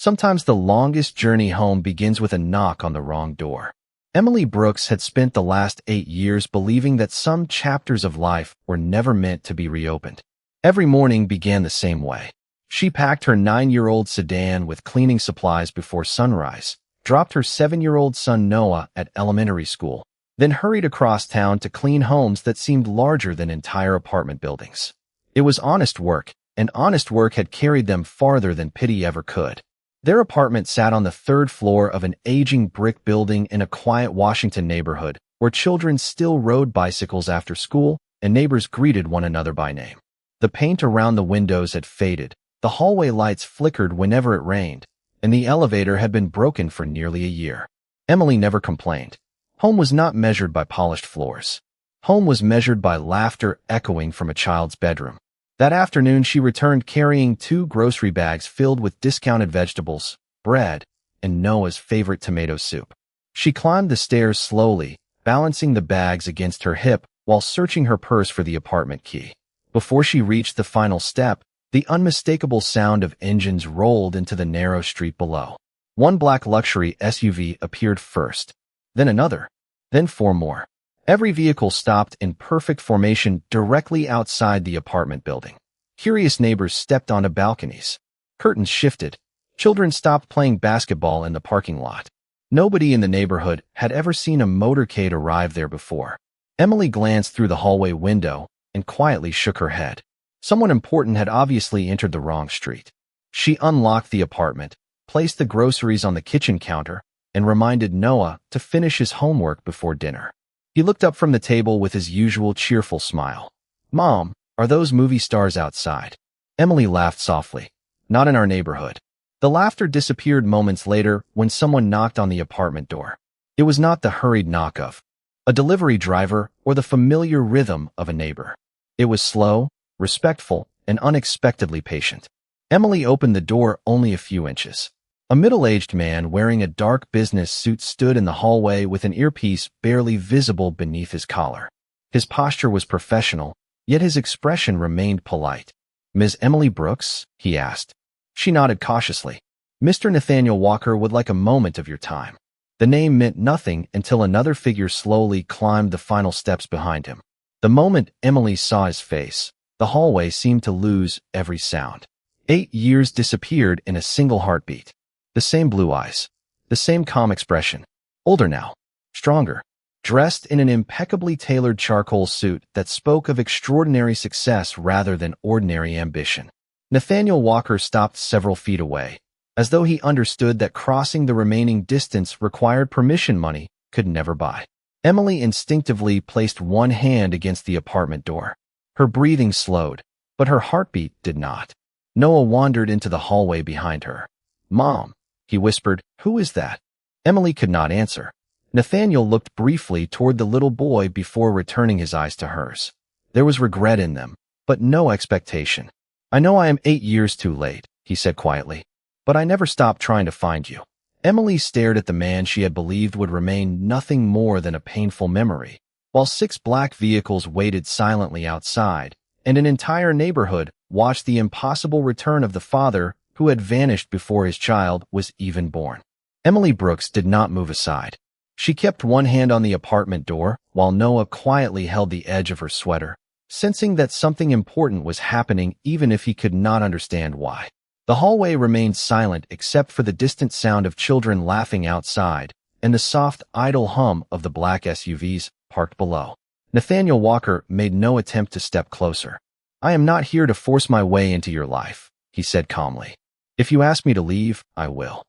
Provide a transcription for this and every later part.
Sometimes the longest journey home begins with a knock on the wrong door. Emily Brooks had spent the last 8 years believing that some chapters of life were never meant to be reopened. Every morning began the same way. She packed her 9-year-old sedan with cleaning supplies before sunrise, dropped her 7-year-old son Noah at elementary school, then hurried across town to clean homes that seemed larger than entire apartment buildings. It was honest work, and honest work had carried them farther than pity ever could. Their apartment sat on the 3rd floor of an aging brick building in a quiet Washington neighborhood where children still rode bicycles after school and neighbors greeted one another by name. The paint around the windows had faded, the hallway lights flickered whenever it rained, and the elevator had been broken for nearly a year. Emily never complained. Home was not measured by polished floors. Home was measured by laughter echoing from a child's bedroom. That afternoon, she returned carrying 2 grocery bags filled with discounted vegetables, bread, and Noah's favorite tomato soup. She climbed the stairs slowly, balancing the bags against her hip while searching her purse for the apartment key. Before she reached the final step, the unmistakable sound of engines rolled into the narrow street below. One black luxury SUV appeared first, then another, then 4 more. Every vehicle stopped in perfect formation directly outside the apartment building. Curious neighbors stepped onto balconies. Curtains shifted. Children stopped playing basketball in the parking lot. Nobody in the neighborhood had ever seen a motorcade arrive there before. Emily glanced through the hallway window and quietly shook her head. Someone important had obviously entered the wrong street. She unlocked the apartment, placed the groceries on the kitchen counter, and reminded Noah to finish his homework before dinner. He looked up from the table with his usual cheerful smile. "Mom, are those movie stars outside?" Emily laughed softly. "Not in our neighborhood." The laughter disappeared moments later when someone knocked on the apartment door. It was not the hurried knock of a delivery driver or the familiar rhythm of a neighbor. It was slow, respectful, and unexpectedly patient. Emily opened the door only a few inches. A middle-aged man wearing a dark business suit stood in the hallway with an earpiece barely visible beneath his collar. His posture was professional, yet his expression remained polite. "Ms. Emily Brooks?" he asked. She nodded cautiously. "Mr. Nathaniel Walker would like a moment of your time." The name meant nothing until another figure slowly climbed the final steps behind him. The moment Emily saw his face, the hallway seemed to lose every sound. 8 years disappeared in a single heartbeat. The same blue eyes, the same calm expression. Older now, stronger, dressed in an impeccably tailored charcoal suit that spoke of extraordinary success rather than ordinary ambition. Nathaniel Walker stopped several feet away, as though he understood that crossing the remaining distance required permission money could never buy. Emily instinctively placed one hand against the apartment door. Her breathing slowed, but her heartbeat did not. Noah wandered into the hallway behind her. "Mom," he whispered, "who is that?" Emily could not answer. Nathaniel looked briefly toward the little boy before returning his eyes to hers. There was regret in them, but no expectation. "I know I am 8 years too late," he said quietly, "but I never stopped trying to find you." Emily stared at the man she had believed would remain nothing more than a painful memory, while 6 black vehicles waited silently outside, and an entire neighborhood watched the impossible return of the father who had vanished before his child was even born. Emily Brooks did not move aside. She kept one hand on the apartment door while Noah quietly held the edge of her sweater, sensing that something important was happening even if he could not understand why. The hallway remained silent except for the distant sound of children laughing outside and the soft, idle hum of the black SUVs parked below. Nathaniel Walker made no attempt to step closer. "I am not here to force my way into your life," he said calmly. "If you ask me to leave, I will."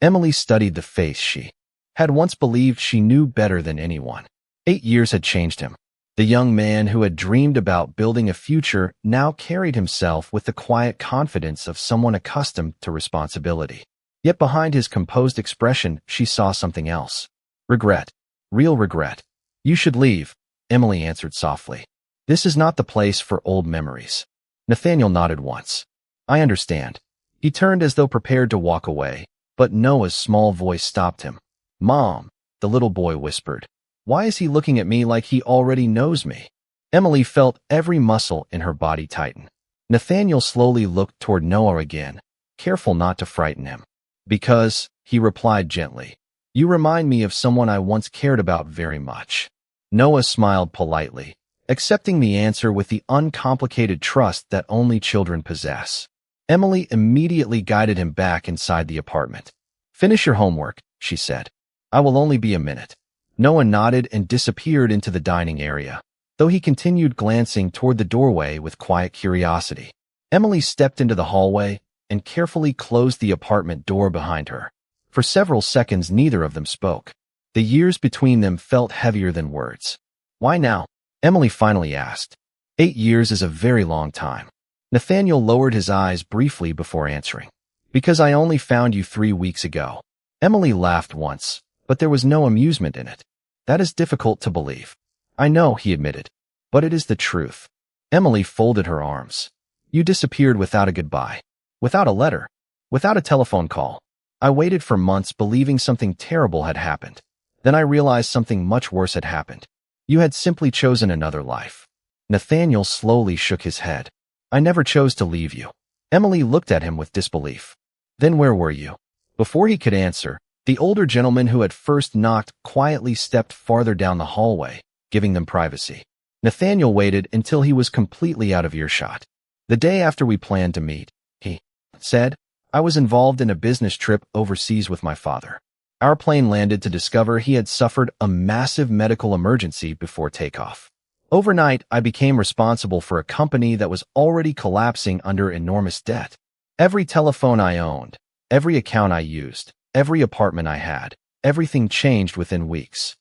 Emily studied the face she had once believed she knew better than anyone. 8 years had changed him. The young man who had dreamed about building a future now carried himself with the quiet confidence of someone accustomed to responsibility. Yet behind his composed expression, she saw something else. Regret. Real regret. "You should leave," Emily answered softly. "This is not the place for old memories." Nathaniel nodded once. "I understand." He turned as though prepared to walk away, but Noah's small voice stopped him. "Mom," the little boy whispered. "Why is he looking at me like he already knows me?" Emily felt every muscle in her body tighten. Nathaniel slowly looked toward Noah again, careful not to frighten him. Because, he replied gently, you remind me of someone I once cared about very much. Noah smiled politely, accepting the answer with the uncomplicated trust that only children possess. Emily immediately guided him back inside the apartment. Finish your homework, she said. I will only be a minute. Noah nodded and disappeared into the dining area, though he continued glancing toward the doorway with quiet curiosity. Emily stepped into the hallway and carefully closed the apartment door behind her. For several seconds, neither of them spoke. The years between them felt heavier than words. Why now? Emily finally asked. 8 years is a very long time. Nathaniel lowered his eyes briefly before answering. Because I only found you 3 weeks ago. Emily laughed once, but there was no amusement in it. That is difficult to believe. I know, he admitted, but it is the truth. Emily folded her arms. You disappeared without a goodbye, without a letter, without a telephone call. I waited for months believing something terrible had happened. Then I realized something much worse had happened. You had simply chosen another life. Nathaniel slowly shook his head. I never chose to leave you. Emily looked at him with disbelief. Then where were you? Before he could answer, the older gentleman who had first knocked quietly stepped farther down the hallway, giving them privacy. Nathaniel waited until he was completely out of earshot. The day after we planned to meet, he said, I was involved in a business trip overseas with my father. Our plane landed to discover he had suffered a massive medical emergency before takeoff. Overnight, I became responsible for a company that was already collapsing under enormous debt. Every telephone I owned, every account I used, every apartment I had, everything changed within weeks.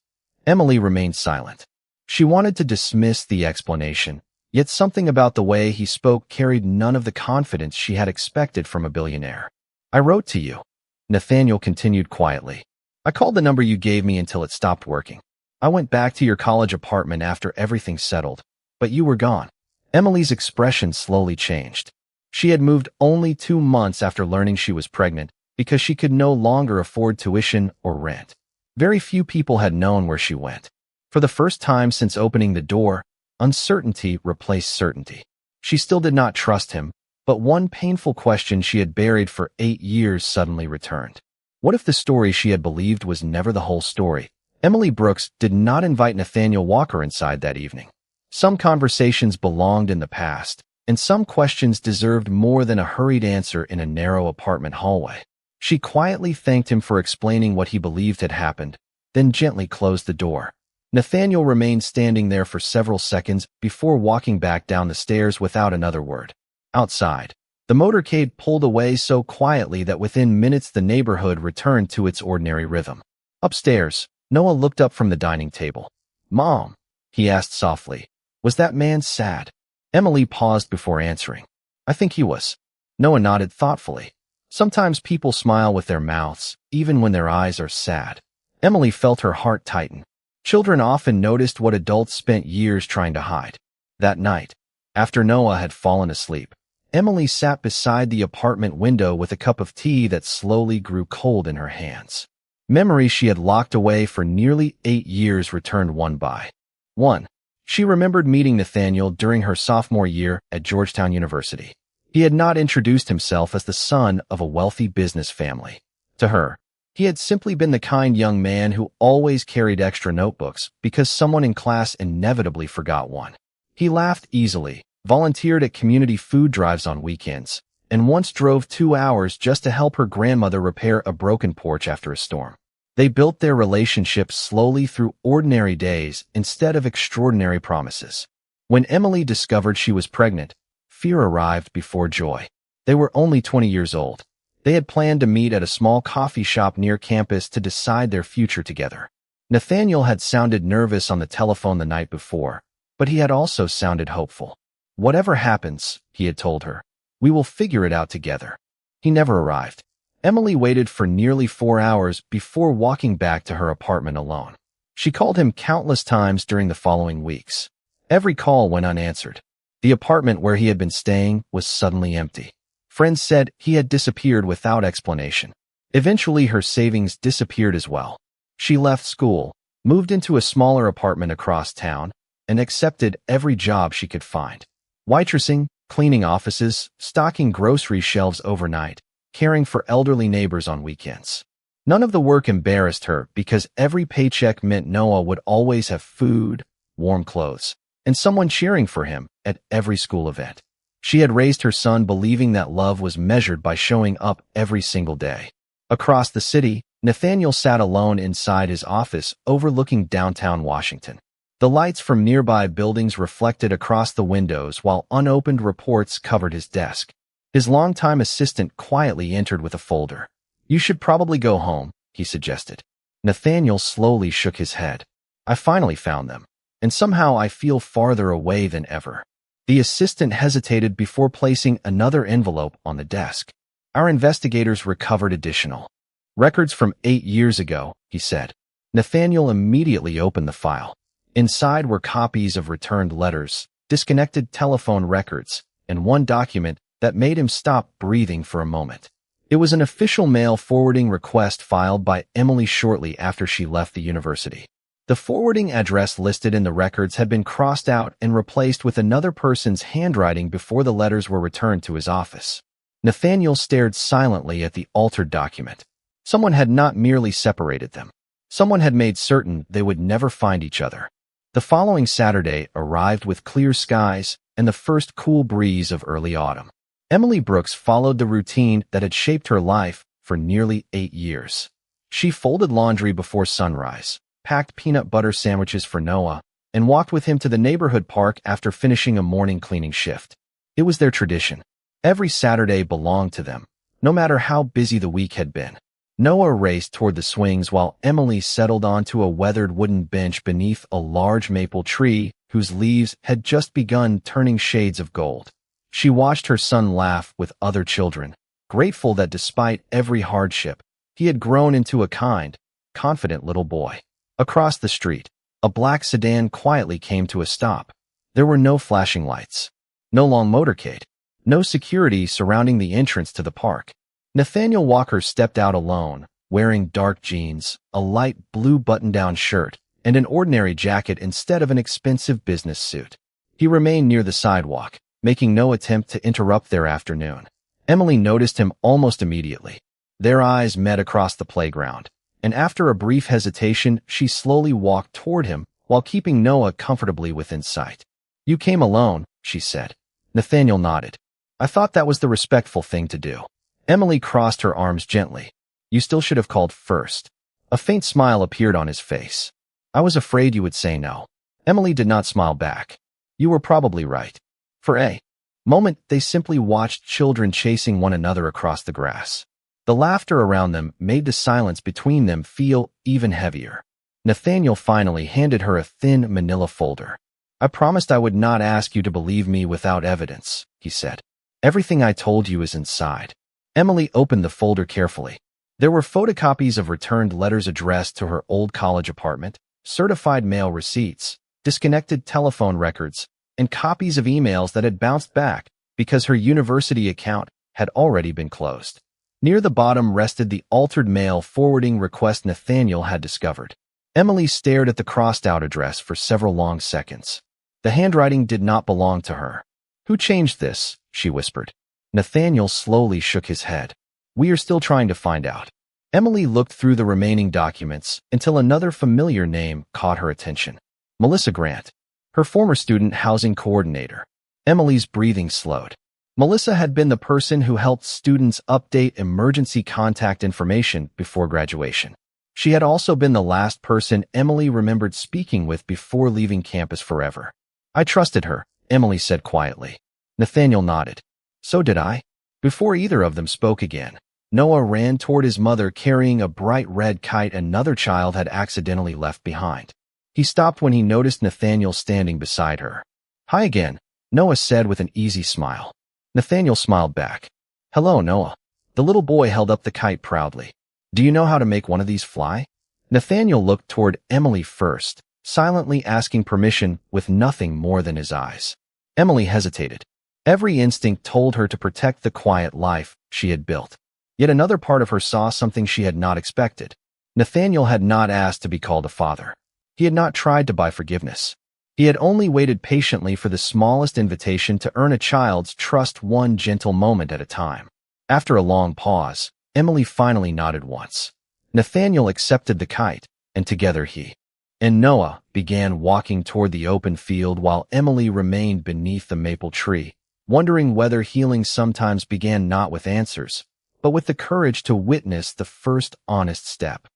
Emily remained silent. She wanted to dismiss the explanation, yet something about the way he spoke carried none of the confidence she had expected from a billionaire. I wrote to you. Nathaniel continued quietly. I called the number you gave me until it stopped working. I went back to your college apartment after everything settled, but you were gone. Emily's expression slowly changed. She had moved only 2 months after learning she was pregnant because she could no longer afford tuition or rent. Very few people had known where she went. For the first time since opening the door, uncertainty replaced certainty. She still did not trust him, but one painful question she had buried for 8 years suddenly returned. What if the story she had believed was never the whole story? Emily Brooks did not invite Nathaniel Walker inside that evening. Some conversations belonged in the past, and some questions deserved more than a hurried answer in a narrow apartment hallway. She quietly thanked him for explaining what he believed had happened, then gently closed the door. Nathaniel remained standing there for several seconds before walking back down the stairs without another word. Outside, the motorcade pulled away so quietly that within minutes the neighborhood returned to its ordinary rhythm. Upstairs, Noah looked up from the dining table. Mom, he asked softly, was that man sad? Emily paused before answering. I think he was. Noah nodded thoughtfully. Sometimes people smile with their mouths, even when their eyes are sad. Emily felt her heart tighten. Children often noticed what adults spent years trying to hide. That night, after Noah had fallen asleep, Emily sat beside the apartment window with a cup of tea that slowly grew cold in her hands. Memories she had locked away for nearly 8 years returned one by one. She remembered meeting Nathaniel during her sophomore year at Georgetown University. He had not introduced himself as the son of a wealthy business family. To her, he had simply been the kind young man who always carried extra notebooks because someone in class inevitably forgot one. He laughed easily, volunteered at community food drives on weekends, and once drove 2 hours just to help her grandmother repair a broken porch after a storm. They built their relationship slowly through ordinary days instead of extraordinary promises. When Emily discovered she was pregnant, fear arrived before joy. They were only 20 years old. They had planned to meet at a small coffee shop near campus to decide their future together. Nathaniel had sounded nervous on the telephone the night before, but he had also sounded hopeful. Whatever happens, he had told her, we will figure it out together. He never arrived. Emily waited for nearly 4 hours before walking back to her apartment alone. She called him countless times during the following weeks. Every call went unanswered. The apartment where he had been staying was suddenly empty. Friends said he had disappeared without explanation. Eventually, her savings disappeared as well. She left school, moved into a smaller apartment across town, and accepted every job she could find. Waitressing, cleaning offices, stocking grocery shelves overnight. caring for elderly neighbors on weekends. None of the work embarrassed her because every paycheck meant Noah would always have food, warm clothes, and someone cheering for him at every school event. She had raised her son believing that love was measured by showing up every single day. Across the city, Nathaniel sat alone inside his office overlooking downtown Washington. The lights from nearby buildings reflected across the windows while unopened reports covered his desk. His longtime assistant quietly entered with a folder. "You should probably go home," he suggested. Nathaniel slowly shook his head. "I finally found them, and somehow I feel farther away than ever." The assistant hesitated before placing another envelope on the desk. "Our investigators recovered additional records from 8 years ago," he said. Nathaniel immediately opened the file. Inside were copies of returned letters, disconnected telephone records, and one document that made him stop breathing for a moment. It was an official mail forwarding request filed by Emily shortly after she left the university. The forwarding address listed in the records had been crossed out and replaced with another person's handwriting before the letters were returned to his office. Nathaniel stared silently at the altered document. Someone had not merely separated them. Someone had made certain they would never find each other. The following Saturday arrived with clear skies and the first cool breeze of early autumn. Emily Brooks followed the routine that had shaped her life for nearly 8 years. She folded laundry before sunrise, packed peanut butter sandwiches for Noah, and walked with him to the neighborhood park after finishing a morning cleaning shift. It was their tradition. Every Saturday belonged to them, no matter how busy the week had been. Noah raced toward the swings while Emily settled onto a weathered wooden bench beneath a large maple tree whose leaves had just begun turning shades of gold. She watched her son laugh with other children, grateful that despite every hardship, he had grown into a kind, confident little boy. Across the street, a black sedan quietly came to a stop. There were no flashing lights, no long motorcade, no security surrounding the entrance to the park. Nathaniel Walker stepped out alone, wearing dark jeans, a light blue button-down shirt, and an ordinary jacket instead of an expensive business suit. He remained near the sidewalk, making no attempt to interrupt their afternoon. Emily noticed him almost immediately. Their eyes met across the playground, and after a brief hesitation, she slowly walked toward him while keeping Noah comfortably within sight. "You came alone," she said. Nathaniel nodded. "I thought that was the respectful thing to do." Emily crossed her arms gently. "You still should have called first." A faint smile appeared on his face. "I was afraid you would say no." Emily did not smile back. "You were probably right." For a moment, they simply watched children chasing one another across the grass. The laughter around them made the silence between them feel even heavier. Nathaniel finally handed her a thin manila folder. "I promised I would not ask you to believe me without evidence," he said. "Everything I told you is inside." Emily opened the folder carefully. There were photocopies of returned letters addressed to her old college apartment, certified mail receipts, disconnected telephone records, and copies of emails that had bounced back because her university account had already been closed. Near the bottom rested the altered mail forwarding request Nathaniel had discovered. Emily stared at the crossed-out address for several long seconds. The handwriting did not belong to her. "Who changed this?" she whispered. Nathaniel slowly shook his head. "We are still trying to find out." Emily looked through the remaining documents until another familiar name caught her attention. Melissa Grant, her former student housing coordinator. Emily's breathing slowed. Melissa had been the person who helped students update emergency contact information before graduation. She had also been the last person Emily remembered speaking with before leaving campus forever. "I trusted her," Emily said quietly. Nathaniel nodded. "So did I." Before either of them spoke again, Noah ran toward his mother carrying a bright red kite another child had accidentally left behind. He stopped when he noticed Nathaniel standing beside her. "Hi again," Noah said with an easy smile. Nathaniel smiled back. "Hello, Noah." The little boy held up the kite proudly. "Do you know how to make one of these fly?" Nathaniel looked toward Emily first, silently asking permission with nothing more than his eyes. Emily hesitated. Every instinct told her to protect the quiet life she had built. Yet another part of her saw something she had not expected. Nathaniel had not asked to be called a father. He had not tried to buy forgiveness. He had only waited patiently for the smallest invitation to earn a child's trust, one gentle moment at a time. After a long pause, Emily finally nodded once. Nathaniel accepted the kite, and together he and Noah began walking toward the open field while Emily remained beneath the maple tree, wondering whether healing sometimes began not with answers, but with the courage to witness the first honest step.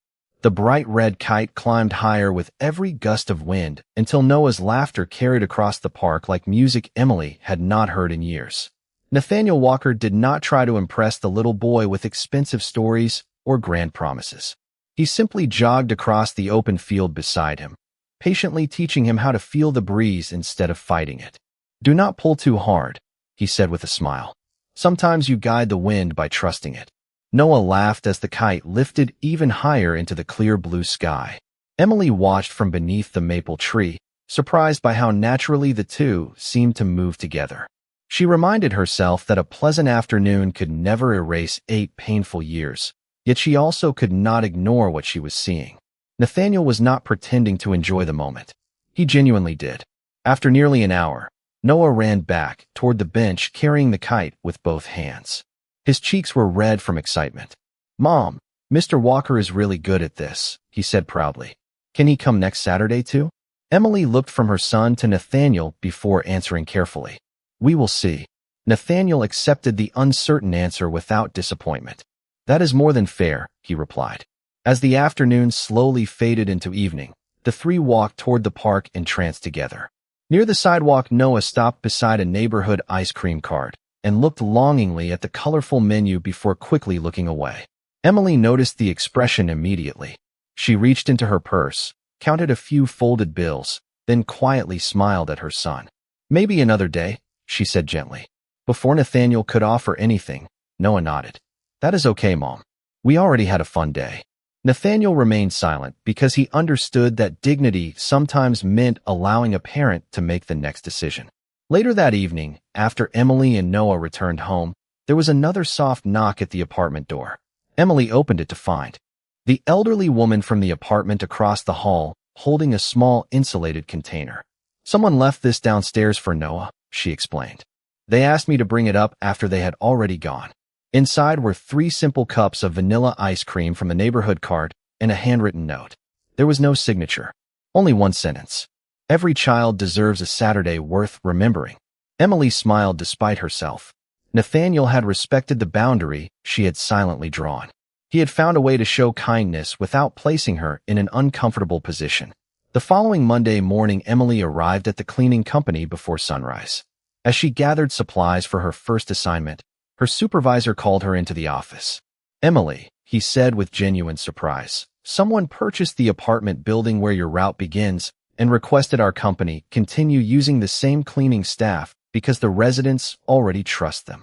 The bright red kite climbed higher with every gust of wind until Noah's laughter carried across the park like music Emily had not heard in years. Nathaniel Walker did not try to impress the little boy with expensive stories or grand promises. He simply jogged across the open field beside him, patiently teaching him how to feel the breeze instead of fighting it. "Do not pull too hard," he said with a smile. "Sometimes you guide the wind by trusting it." Noah laughed as the kite lifted even higher into the clear blue sky. Emily watched from beneath the maple tree, surprised by how naturally the two seemed to move together. She reminded herself that a pleasant afternoon could never erase 8 painful years, yet she also could not ignore what she was seeing. Nathaniel was not pretending to enjoy the moment. He genuinely did. After nearly an hour, Noah ran back toward the bench carrying the kite with both hands. His cheeks were red from excitement. "Mom, Mr. Walker is really good at this," he said proudly. "Can he come next Saturday too?" Emily looked from her son to Nathaniel before answering carefully. "We will see." Nathaniel accepted the uncertain answer without disappointment. "That is more than fair," he replied. As the afternoon slowly faded into evening, the three walked toward the park entranced together. Near the sidewalk, Noah stopped beside a neighborhood ice cream cart and looked longingly at the colorful menu before quickly looking away. Emily noticed the expression immediately. She reached into her purse, counted a few folded bills, then quietly smiled at her son. "Maybe another day," she said gently. Before Nathaniel could offer anything, Noah nodded. "That is okay, Mom. We already had a fun day." Nathaniel remained silent because he understood that dignity sometimes meant allowing a parent to make the next decision. Later that evening, after Emily and Noah returned home, there was another soft knock at the apartment door. Emily opened it to find the elderly woman from the apartment across the hall holding a small insulated container. "Someone left this downstairs for Noah," she explained. "They asked me to bring it up after they had already gone." Inside were 3 simple cups of vanilla ice cream from the neighborhood cart and a handwritten note. There was no signature, only one sentence. "Every child deserves a Saturday worth remembering." Emily smiled despite herself. Nathaniel had respected the boundary she had silently drawn. He had found a way to show kindness without placing her in an uncomfortable position. The following Monday morning, Emily arrived at the cleaning company before sunrise. As she gathered supplies for her first assignment, her supervisor called her into the office. "Emily," he said with genuine surprise, "someone purchased the apartment building where your route begins and requested our company continue using the same cleaning staff because the residents already trust them."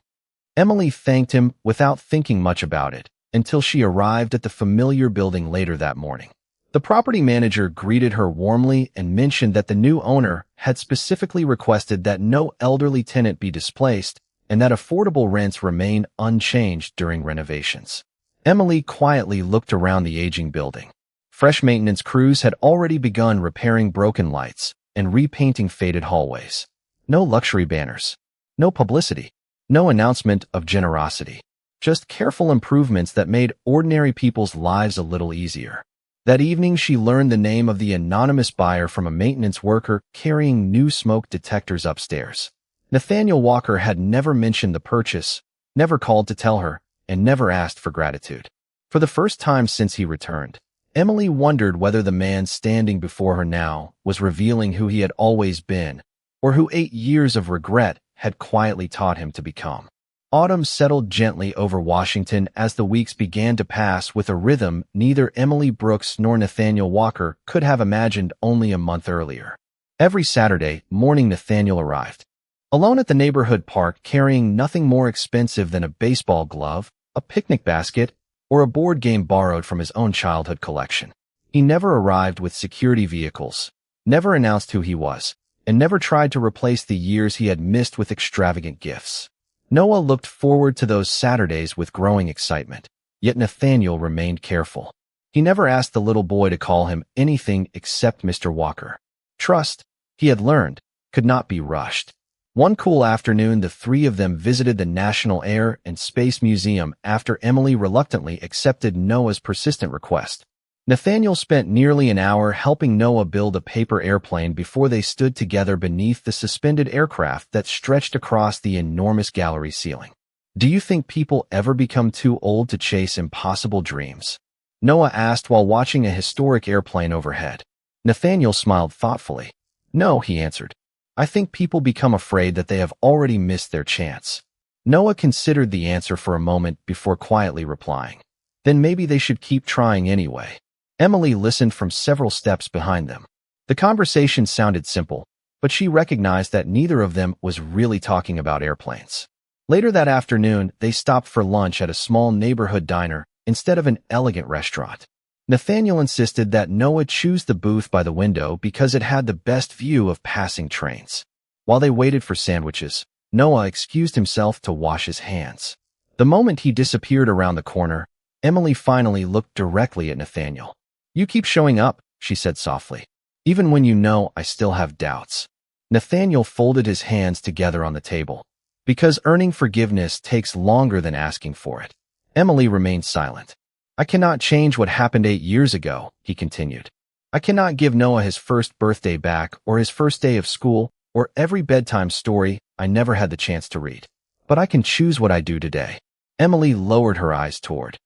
Emily thanked him without thinking much about it until she arrived at the familiar building later that morning. The property manager greeted her warmly and mentioned that the new owner had specifically requested that no elderly tenant be displaced and that affordable rents remain unchanged during renovations. Emily quietly looked around the aging building. Fresh maintenance crews had already begun repairing broken lights and repainting faded hallways. No luxury banners, no publicity, no announcement of generosity, just careful improvements that made ordinary people's lives a little easier. That evening, she learned the name of the anonymous buyer from a maintenance worker carrying new smoke detectors upstairs. Nathaniel Walker had never mentioned the purchase, never called to tell her, and never asked for gratitude. For the first time since he returned, Emily wondered whether the man standing before her now was revealing who he had always been, or who 8 years of regret had quietly taught him to become. Autumn settled gently over Washington as the weeks began to pass with a rhythm neither Emily Brooks nor Nathaniel Walker could have imagined only a month earlier. Every Saturday morning, Nathaniel arrived, alone at the neighborhood park, carrying nothing more expensive than a baseball glove, a picnic basket, or a board game borrowed from his own childhood collection. He never arrived with security vehicles, never announced who he was, and never tried to replace the years he had missed with extravagant gifts. Noah looked forward to those Saturdays with growing excitement, yet Nathaniel remained careful. He never asked the little boy to call him anything except Mr. Walker. Trust, he had learned, could not be rushed. One cool afternoon, the three of them visited the National Air and Space Museum after Emily reluctantly accepted Noah's persistent request. Nathaniel spent nearly an hour helping Noah build a paper airplane before they stood together beneath the suspended aircraft that stretched across the enormous gallery ceiling. "Do you think people ever become too old to chase impossible dreams?" Noah asked while watching a historic airplane overhead. Nathaniel smiled thoughtfully. "No," he answered. "I think people become afraid that they have already missed their chance." Noah considered the answer for a moment before quietly replying, "Then maybe they should keep trying anyway." Emily listened from several steps behind them. The conversation sounded simple, but she recognized that neither of them was really talking about airplanes. Later that afternoon, they stopped for lunch at a small neighborhood diner instead of an elegant restaurant. Nathaniel insisted that Noah choose the booth by the window because it had the best view of passing trains. While they waited for sandwiches, Noah excused himself to wash his hands. The moment he disappeared around the corner, Emily finally looked directly at Nathaniel. "You keep showing up," she said softly. "Even when you know I still have doubts." Nathaniel folded his hands together on the table. "Because earning forgiveness takes longer than asking for it." Emily remained silent. "I cannot change what happened 8 years ago," he continued. "I cannot give Noah his first birthday back or his first day of school or every bedtime story I never had the chance to read. But I can choose what I do today." Emily lowered her eyes toward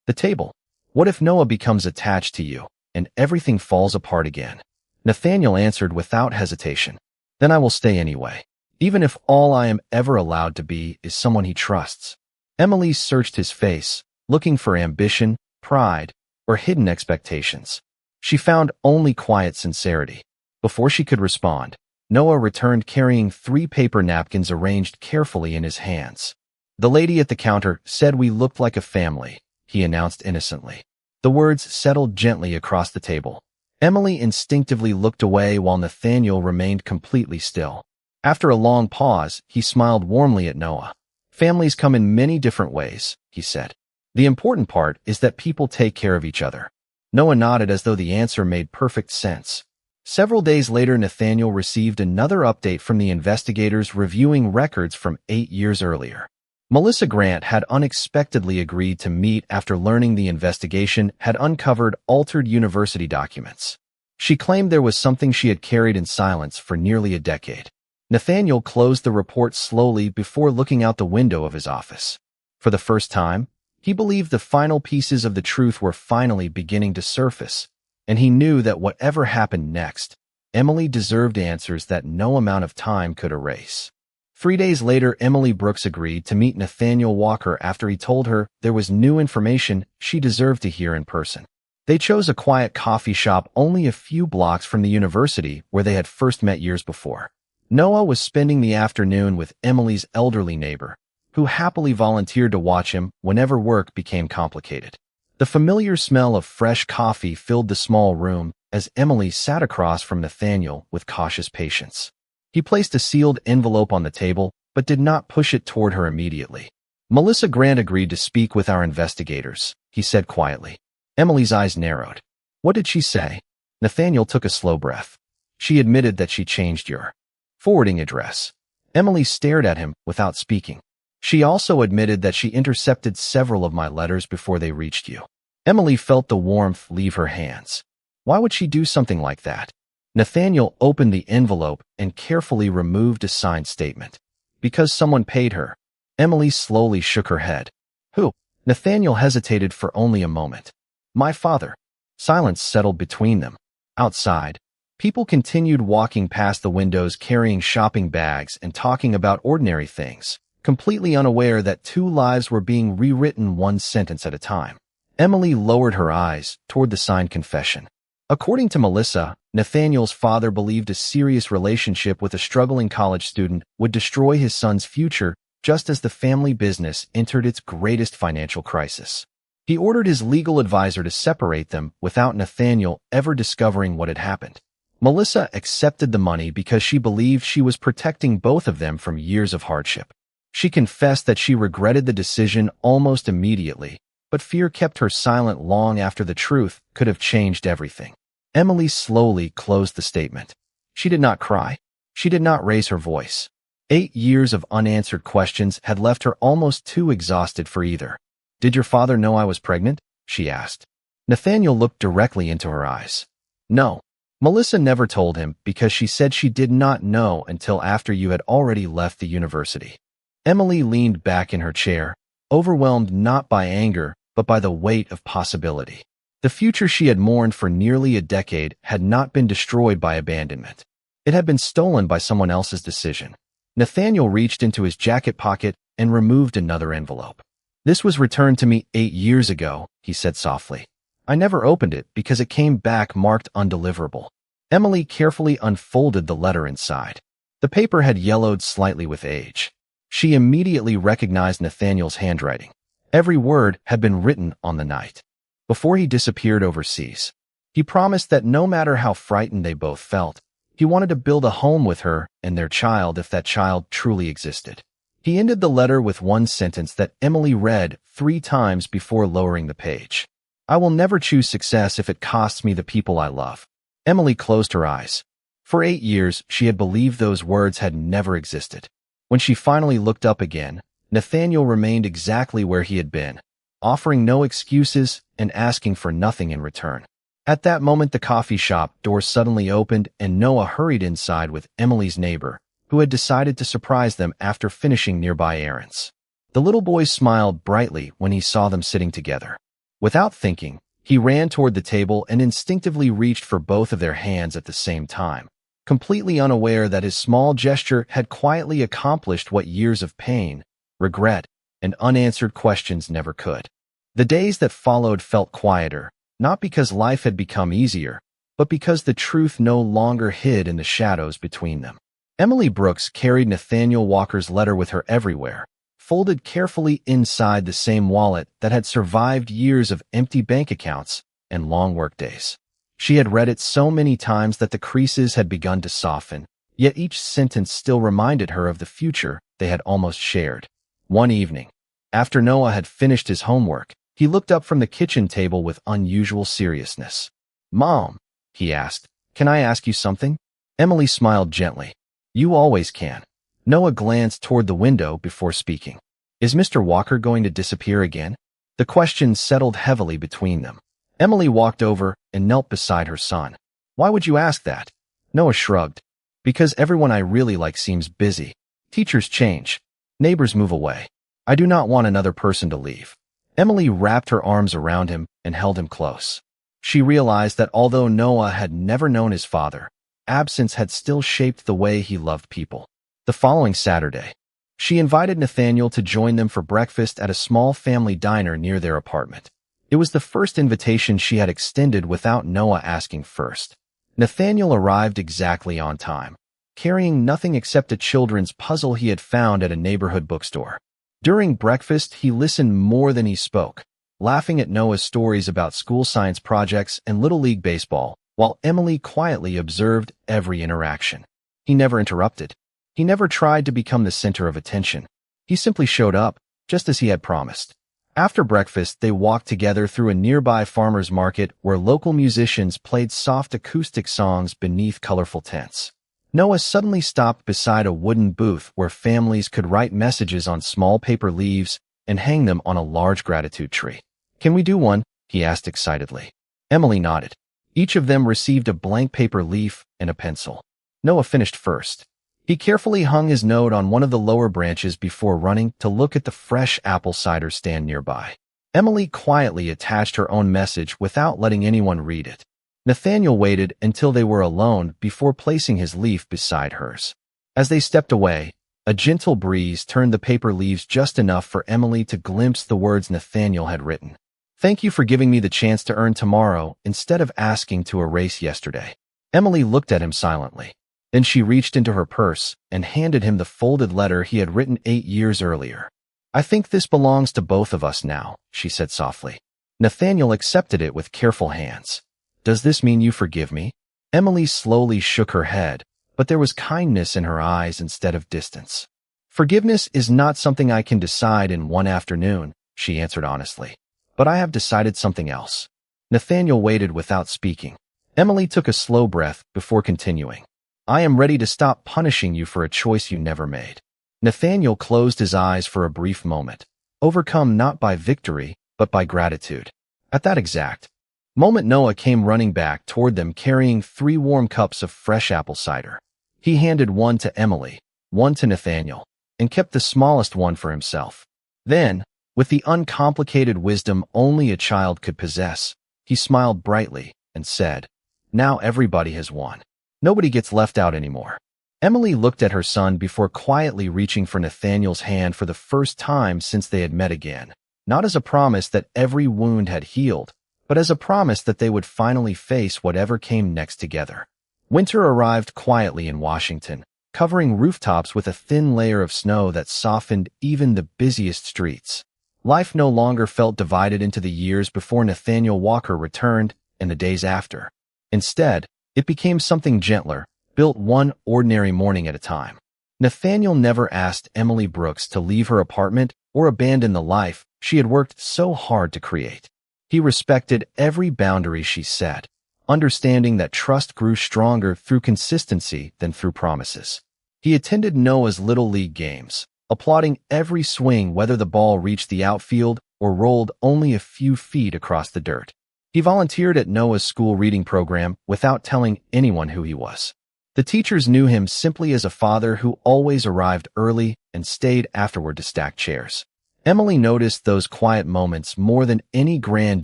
the table. "What if Noah becomes attached to you and everything falls apart again?" Nathaniel answered without hesitation. "Then I will stay anyway, even if all I am ever allowed to be is someone he trusts." Emily searched his face, looking for ambition, pride, or hidden expectations. She found only quiet sincerity. Before she could respond, Noah returned carrying 3 paper napkins arranged carefully in his hands. "The lady at the counter said we looked like a family," he announced innocently. The words settled gently across the table. Emily instinctively looked away while Nathaniel remained completely still. After a long pause, he smiled warmly at Noah. "Families come in many different ways," he said. "The important part is that people take care of each other." Noah nodded as though the answer made perfect sense. Several days later, Nathaniel received another update from the investigators reviewing records from 8 years earlier. Melissa Grant had unexpectedly agreed to meet after learning the investigation had uncovered altered university documents. She claimed there was something she had carried in silence for nearly a decade. Nathaniel closed the report slowly before looking out the window of his office. For the first time, he believed the final pieces of the truth were finally beginning to surface, and he knew that whatever happened next, Emily deserved answers that no amount of time could erase. 3 days later, Emily Brooks agreed to meet Nathaniel Walker after he told her there was new information she deserved to hear in person. They chose a quiet coffee shop only a few blocks from the university where they had first met years before. Noah was spending the afternoon with Emily's elderly neighbor, who happily volunteered to watch him whenever work became complicated. The familiar smell of fresh coffee filled the small room as Emily sat across from Nathaniel with cautious patience. He placed a sealed envelope on the table, but did not push it toward her immediately. "Melissa Grant agreed to speak with our investigators," he said quietly. Emily's eyes narrowed. "What did she say?" Nathaniel took a slow breath. "She admitted that she changed your forwarding address." Emily stared at him without speaking. "She also admitted that she intercepted several of my letters before they reached you." Emily felt the warmth leave her hands. Why would she do something like that? Nathaniel opened the envelope and carefully removed a signed statement. "Because someone paid her." Emily slowly shook her head. "Who?" Nathaniel hesitated for only a moment. "My father." Silence settled between them. Outside, people continued walking past the windows carrying shopping bags and talking about ordinary things, completely unaware that 2 lives were being rewritten one sentence at a time. Emily lowered her eyes toward the signed confession. According to Melissa, Nathaniel's father believed a serious relationship with a struggling college student would destroy his son's future just as the family business entered its greatest financial crisis. He ordered his legal advisor to separate them without Nathaniel ever discovering what had happened. Melissa accepted the money because she believed she was protecting both of them from years of hardship. She confessed that she regretted the decision almost immediately, but fear kept her silent long after the truth could have changed everything. Emily slowly closed the statement. She did not cry. She did not raise her voice. 8 years of unanswered questions had left her almost too exhausted for either. "Did your father know I was pregnant?" she asked. Nathaniel looked directly into her eyes. "No. Melissa never told him because she said she did not know until after you had already left the university." Emily leaned back in her chair, overwhelmed not by anger, but by the weight of possibility. The future she had mourned for nearly a decade had not been destroyed by abandonment. It had been stolen by someone else's decision. Nathaniel reached into his jacket pocket and removed another envelope. "This was returned to me 8 years ago," he said softly. "I never opened it because it came back marked undeliverable." Emily carefully unfolded the letter inside. The paper had yellowed slightly with age. She immediately recognized Nathaniel's handwriting. Every word had been written on the night before he disappeared overseas. He promised that no matter how frightened they both felt, he wanted to build a home with her and their child if that child truly existed. He ended the letter with one sentence that Emily read 3 times before lowering the page. "I will never choose success if it costs me the people I love." Emily closed her eyes. For 8 years, she had believed those words had never existed. When she finally looked up again, Nathaniel remained exactly where he had been, offering no excuses and asking for nothing in return. At that moment, the coffee shop door suddenly opened and Noah hurried inside with Emily's neighbor, who had decided to surprise them after finishing nearby errands. The little boy smiled brightly when he saw them sitting together. Without thinking, he ran toward the table and instinctively reached for both of their hands at the same time, completely unaware that his small gesture had quietly accomplished what years of pain, regret, and unanswered questions never could. The days that followed felt quieter, not because life had become easier, but because the truth no longer hid in the shadows between them. Emily Brooks carried Nathaniel Walker's letter with her everywhere, folded carefully inside the same wallet that had survived years of empty bank accounts and long workdays. She had read it so many times that the creases had begun to soften, yet each sentence still reminded her of the future they had almost shared. One evening, after Noah had finished his homework, he looked up from the kitchen table with unusual seriousness. "Mom," he asked, "can I ask you something?" Emily smiled gently. "You always can." Noah glanced toward the window before speaking. "Is Mr. Walker going to disappear again?" The question settled heavily between them. Emily walked over and knelt beside her son. "Why would you ask that?" Noah shrugged. "Because everyone I really like seems busy. Teachers change. Neighbors move away. I do not want another person to leave." Emily wrapped her arms around him and held him close. She realized that although Noah had never known his father, absence had still shaped the way he loved people. The following Saturday, she invited Nathaniel to join them for breakfast at a small family diner near their apartment. It was the first invitation she had extended without Noah asking first. Nathaniel arrived exactly on time, carrying nothing except a children's puzzle he had found at a neighborhood bookstore. During breakfast, he listened more than he spoke, laughing at Noah's stories about school science projects and Little League baseball, while Emily quietly observed every interaction. He never interrupted. He never tried to become the center of attention. He simply showed up, just as he had promised. After breakfast, they walked together through a nearby farmer's market where local musicians played soft acoustic songs beneath colorful tents. Noah suddenly stopped beside a wooden booth where families could write messages on small paper leaves and hang them on a large gratitude tree. "Can we do one?" he asked excitedly. Emily nodded. Each of them received a blank paper leaf and a pencil. Noah finished first. He carefully hung his note on one of the lower branches before running to look at the fresh apple cider stand nearby. Emily quietly attached her own message without letting anyone read it. Nathaniel waited until they were alone before placing his leaf beside hers. As they stepped away, a gentle breeze turned the paper leaves just enough for Emily to glimpse the words Nathaniel had written. "Thank you for giving me the chance to earn tomorrow instead of asking to erase yesterday." Emily looked at him silently. Then she reached into her purse and handed him the folded letter he had written 8 years earlier. "I think this belongs to both of us now," she said softly. Nathaniel accepted it with careful hands. "Does this mean you forgive me?" Emily slowly shook her head, but there was kindness in her eyes instead of distance. "Forgiveness is not something I can decide in one afternoon," she answered honestly. "But I have decided something else." Nathaniel waited without speaking. Emily took a slow breath before continuing. I am ready to stop punishing you for a choice you never made. Nathaniel closed his eyes for a brief moment, overcome not by victory, but by gratitude. At that exact moment, Noah came running back toward them carrying 3 warm cups of fresh apple cider. He handed one to Emily, one to Nathaniel, and kept the smallest one for himself. Then, with the uncomplicated wisdom only a child could possess, he smiled brightly and said, "Now everybody has won. Nobody gets left out anymore." Emily looked at her son before quietly reaching for Nathaniel's hand for the first time since they had met again, not as a promise that every wound had healed, but as a promise that they would finally face whatever came next together. Winter arrived quietly in Washington, covering rooftops with a thin layer of snow that softened even the busiest streets. Life no longer felt divided into the years before Nathaniel Walker returned and the days after. Instead, it became something gentler, built one ordinary morning at a time. Nathaniel never asked Emily Brooks to leave her apartment or abandon the life she had worked so hard to create. He respected every boundary she set, understanding that trust grew stronger through consistency than through promises. He attended Noah's Little League games, applauding every swing whether the ball reached the outfield or rolled only a few feet across the dirt. He volunteered at Noah's school reading program without telling anyone who he was. The teachers knew him simply as a father who always arrived early and stayed afterward to stack chairs. Emily noticed those quiet moments more than any grand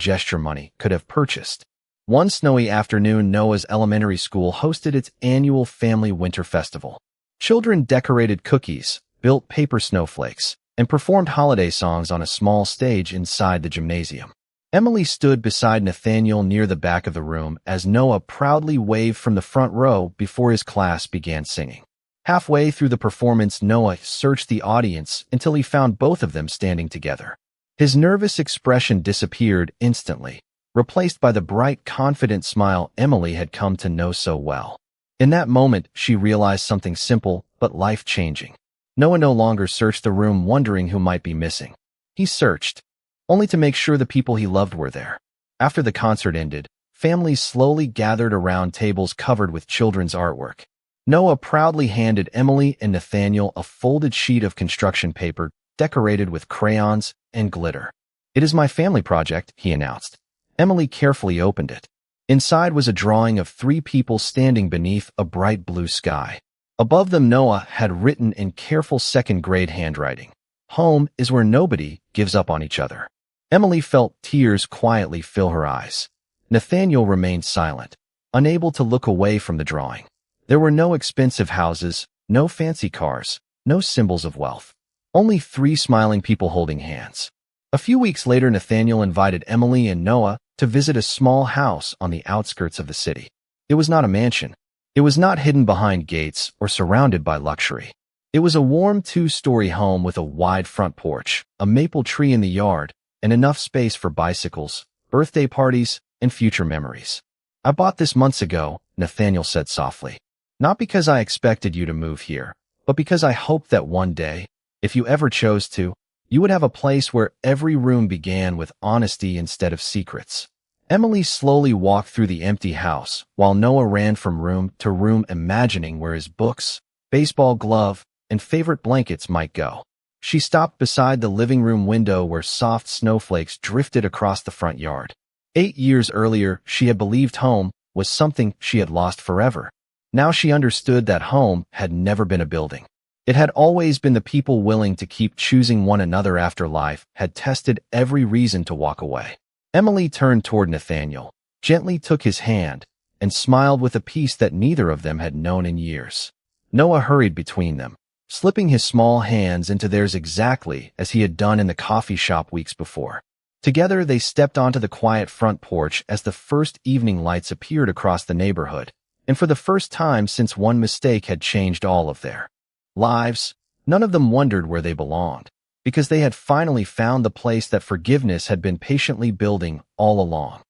gesture money could have purchased. One snowy afternoon, Noah's elementary school hosted its annual family winter festival. Children decorated cookies, built paper snowflakes, and performed holiday songs on a small stage inside the gymnasium. Emily stood beside Nathaniel near the back of the room as Noah proudly waved from the front row before his class began singing. Halfway through the performance, Noah searched the audience until he found both of them standing together. His nervous expression disappeared instantly, replaced by the bright, confident smile Emily had come to know so well. In that moment, she realized something simple but life-changing. Noah no longer searched the room wondering who might be missing. He searched, only to make sure the people he loved were there. After the concert ended, families slowly gathered around tables covered with children's artwork. Noah proudly handed Emily and Nathaniel a folded sheet of construction paper decorated with crayons and glitter. "It is my family project," he announced. Emily carefully opened it. Inside was a drawing of 3 people standing beneath a bright blue sky. Above them, Noah had written in careful second-grade handwriting, "Home is where nobody gives up on each other." Emily felt tears quietly fill her eyes. Nathaniel remained silent, unable to look away from the drawing. There were no expensive houses, no fancy cars, no symbols of wealth. Only 3 smiling people holding hands. A few weeks later, Nathaniel invited Emily and Noah to visit a small house on the outskirts of the city. It was not a mansion. It was not hidden behind gates or surrounded by luxury. It was a warm 2-story home with a wide front porch, a maple tree in the yard, and enough space for bicycles, birthday parties, and future memories. "I bought this months ago," Nathaniel said softly. "Not because I expected you to move here, but because I hoped that one day, if you ever chose to, you would have a place where every room began with honesty instead of secrets." Emily slowly walked through the empty house, while Noah ran from room to room imagining where his books, baseball glove, and favorite blankets might go. She stopped beside the living room window where soft snowflakes drifted across the front yard. 8 years earlier, she had believed home was something she had lost forever. Now she understood that home had never been a building. It had always been the people willing to keep choosing one another after life had tested every reason to walk away. Emily turned toward Nathaniel, gently took his hand, and smiled with a peace that neither of them had known in years. Noah hurried between them, slipping his small hands into theirs exactly as he had done in the coffee shop weeks before. Together they stepped onto the quiet front porch as the first evening lights appeared across the neighborhood, and for the first time since one mistake had changed all of their lives, none of them wondered where they belonged, because they had finally found the place that forgiveness had been patiently building all along.